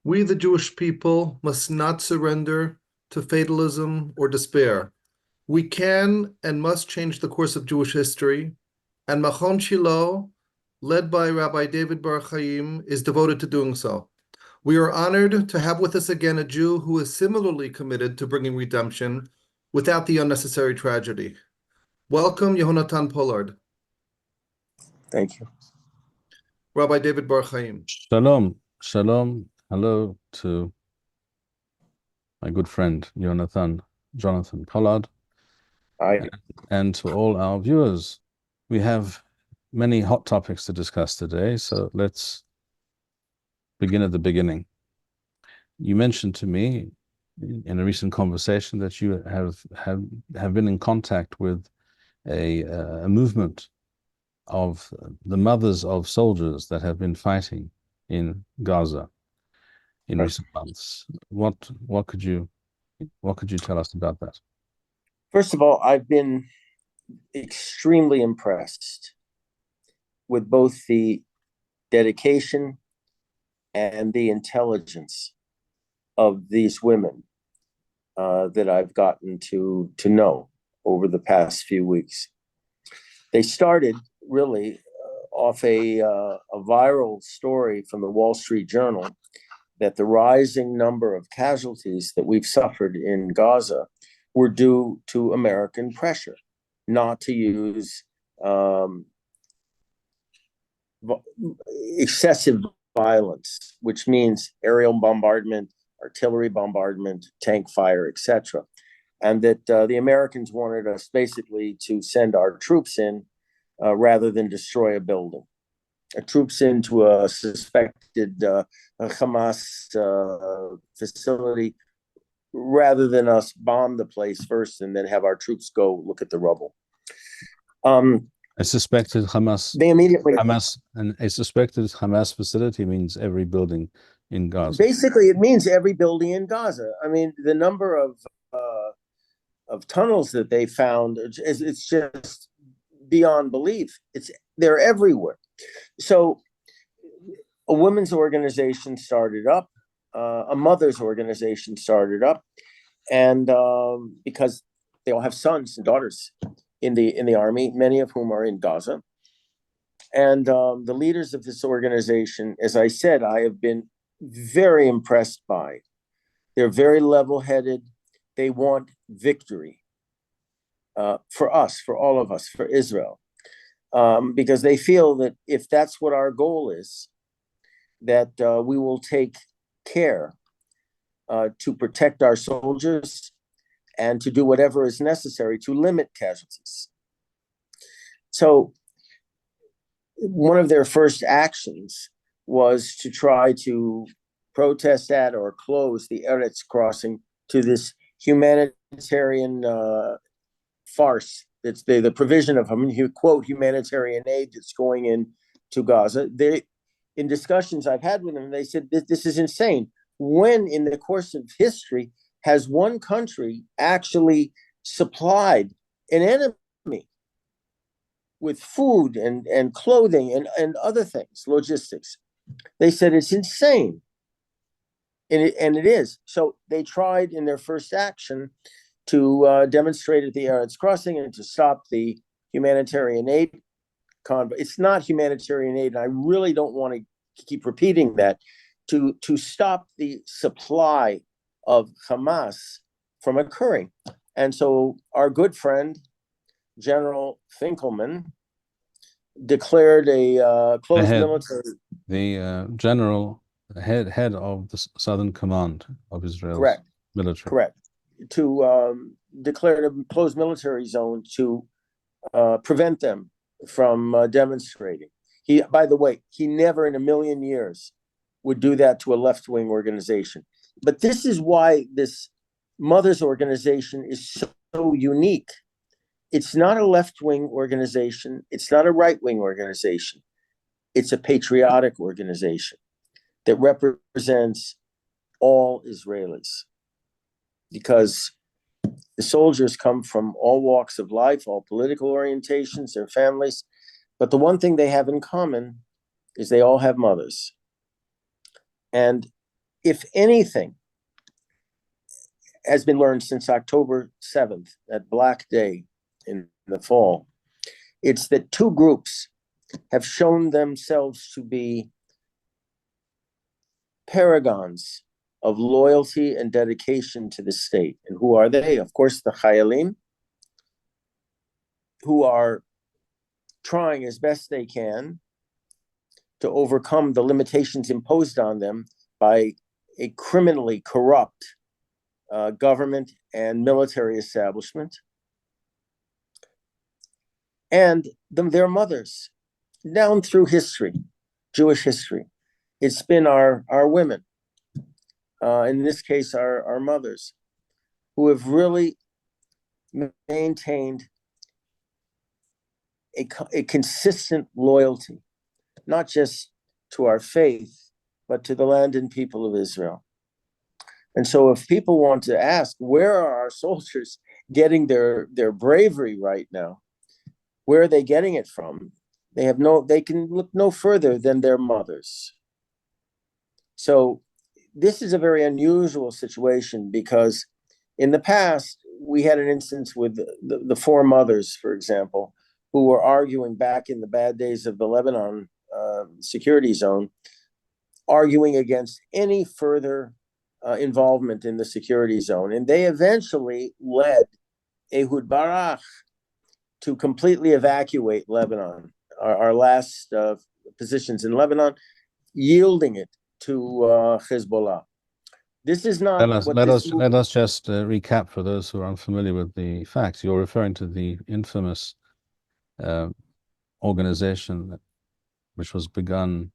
We, the Jewish people, must not surrender to fatalism or despair. We can and must change the course of Jewish history, and Machon Shilo, led by Rabbi David Bar-Hayim, is devoted to doing so. We are honored to have with us again a Jew who is similarly committed to bringing redemption without the unnecessary tragedy. Welcome, Yehonatan Pollard. Thank you. Rabbi David Bar-Hayim. Shalom. Shalom. Hello to my good friend, Jonathan Pollard. Hi. And to all our viewers. We have many hot topics to discuss today, so let's begin at the beginning. You mentioned to me in a recent conversation that you have been in contact with a movement of the mothers of soldiers that have been fighting in Gaza in recent months. What could you tell us about that? First of all, I've been extremely impressed with both the dedication and the intelligence of these women that I've gotten to know over the past few weeks. They started really off a viral story from the Wall Street Journal that the rising number of casualties that we've suffered in Gaza were due to American pressure not to use excessive violence, which means aerial bombardment, artillery bombardment, tank fire, etc. And that the Americans wanted us basically to send our troops in rather than destroy a building. Troops into a suspected Hamas facility rather than us bomb the place first and then have our troops go look at the rubble. A suspected Hamas. They immediately and a suspected Hamas facility means every building in Gaza. Basically, it means every building in Gaza. I mean, the number of tunnels that they found, it's just beyond belief. They're everywhere. So a women's organization started up, a mother's organization started up, and because they all have sons and daughters in the army, many of whom are in Gaza. And the leaders of this organization, as I said, I have been very impressed by. They're very level-headed. They want victory for us, for all of us, for Israel. Because they feel that if that's what our goal is, that we will take care to protect our soldiers and to do whatever is necessary to limit casualties. So one of their first actions was to try to protest at or close the Eretz crossing to this humanitarian farce. That's the provision of, quote, humanitarian aid that's going in to Gaza. In discussions I've had with them, they said this is insane. When in the course of history has one country actually supplied an enemy with food and clothing and other things, logistics? They said it's insane. And it is. So they tried in their first action to demonstrate at the Eretz crossing and to stop the humanitarian aid convoy. It's not humanitarian aid, and I really don't want to keep repeating that, to stop the supply of Hamas from occurring. And so our good friend, General Finkelman, declared a closed military. The general, head of the Southern Command of Israel's military. Correct. To declare a closed military zone to prevent them from demonstrating. By the way, he never in a million years would do that to a left-wing organization. But this is why this mothers organization is so unique. It's not a left-wing organization. It's not a right-wing organization. It's a patriotic organization that represents all Israelis. Because the soldiers come from all walks of life, all political orientations, their families. But the one thing they have in common is they all have mothers. And if anything has been learned since October 7th, that Black Day in the fall, it's that two groups have shown themselves to be paragons of loyalty and dedication to the state. And who are they? Of course, the Chayalim, who are trying as best they can to overcome the limitations imposed on them by a criminally corrupt government and military establishment, and their mothers, down through history, Jewish history. It's been our women, in this case, our mothers, who have really maintained a consistent loyalty, not just to our faith, but to the land and people of Israel. And so if people want to ask, where are our soldiers getting their bravery right now? Where are they getting it from? They can look no further than their mothers. So this is a very unusual situation, because in the past, we had an instance with the four mothers, for example, who were arguing back in the bad days of the Lebanon security zone, arguing against any further involvement in the security zone. And they eventually led Ehud Barak to completely evacuate Lebanon, our last positions in Lebanon, yielding it to Hezbollah. This is not let us just recap for those who are unfamiliar with the facts. You're referring to the infamous organization which was begun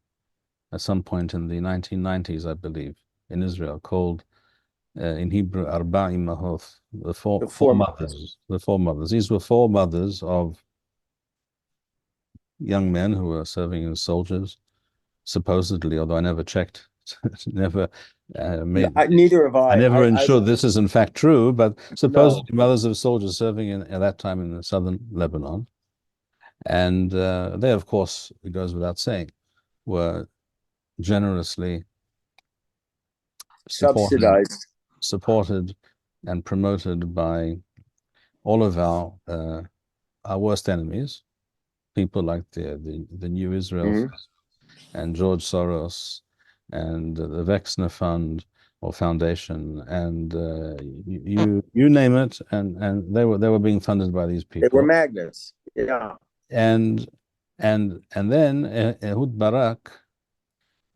at some point in the 1990s, I believe, in Israel, called in Hebrew Bar-Hayim, the four mothers. The four mothers. These were four mothers of young men who were serving as soldiers, supposedly, although I never checked, never neither have I. I never ensured this is in fact true, but supposedly No. mothers of soldiers serving at that time in the southern Lebanon. And they, of course, it goes without saying, were generously supported and promoted by all of our worst enemies, people like the New Israel and George Soros and the Wexner Fund or Foundation, and you name it, and they were being funded by these people. They were magnets, yeah. And then Ehud Barak,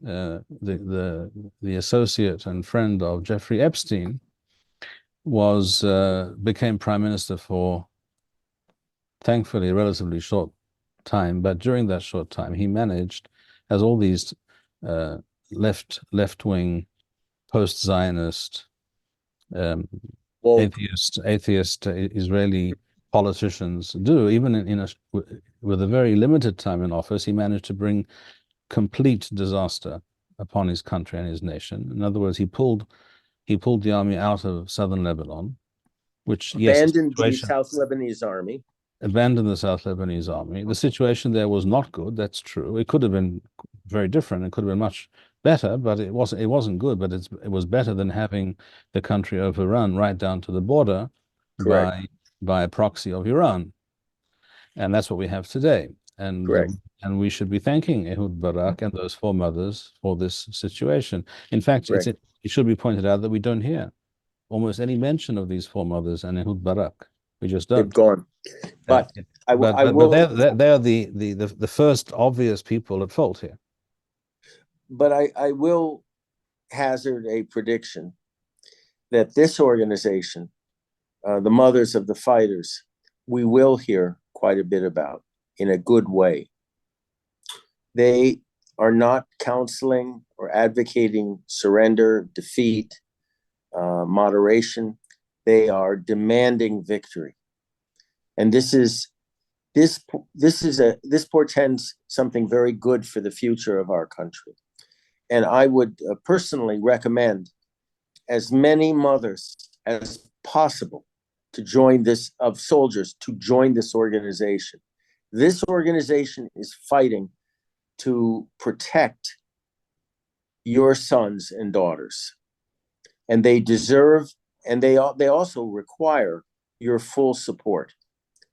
the associate and friend of Jeffrey Epstein, became prime minister for, thankfully, a relatively short time. But during that short time, he managed, as all these left-wing, post-Zionist, atheist Israeli politicians do, even with a very limited time in office, he managed to bring complete disaster upon his country and his nation. In other words, he pulled the army out of southern Lebanon, which abandoned the South Lebanese army. Abandoned the South Lebanese army. The situation there was not good. That's true. It could have been very different. It could have been much better, but it wasn't good. But it was better than having the country overrun right down to the border by a proxy of Iran, and that's what we have today. And we should be thanking Ehud Barak and those four mothers for this situation. In fact, it should be pointed out that we don't hear almost any mention of these four mothers and Ehud Barak. We just don't. They've gone. But I will. They're the first obvious people at fault here. But I will hazard a prediction that this organization, the Mothers of the Fighters, we will hear quite a bit about in a good way. They are not counseling or advocating surrender, defeat, moderation. They are demanding victory, and this portends something very good for the future of our country. And I would personally recommend as many mothers as possible to join this organization. This organization is fighting to protect your sons and daughters, and they deserve, and they also require your full support.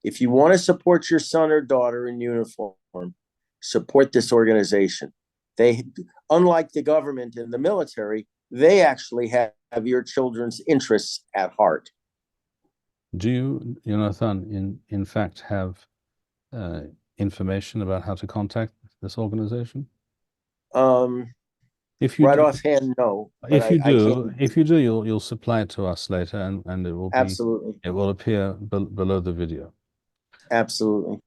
If you want to support your son or daughter in uniform, support this organization. They, unlike the government and the military, they actually have your children's interests at heart. Do you, Jonathan, in fact have information about how to contact this organization? If you Right do, offhand, no. if you I do, can't. you'll supply it to us later, and it will be Absolutely. it will appear below the video. Absolutely.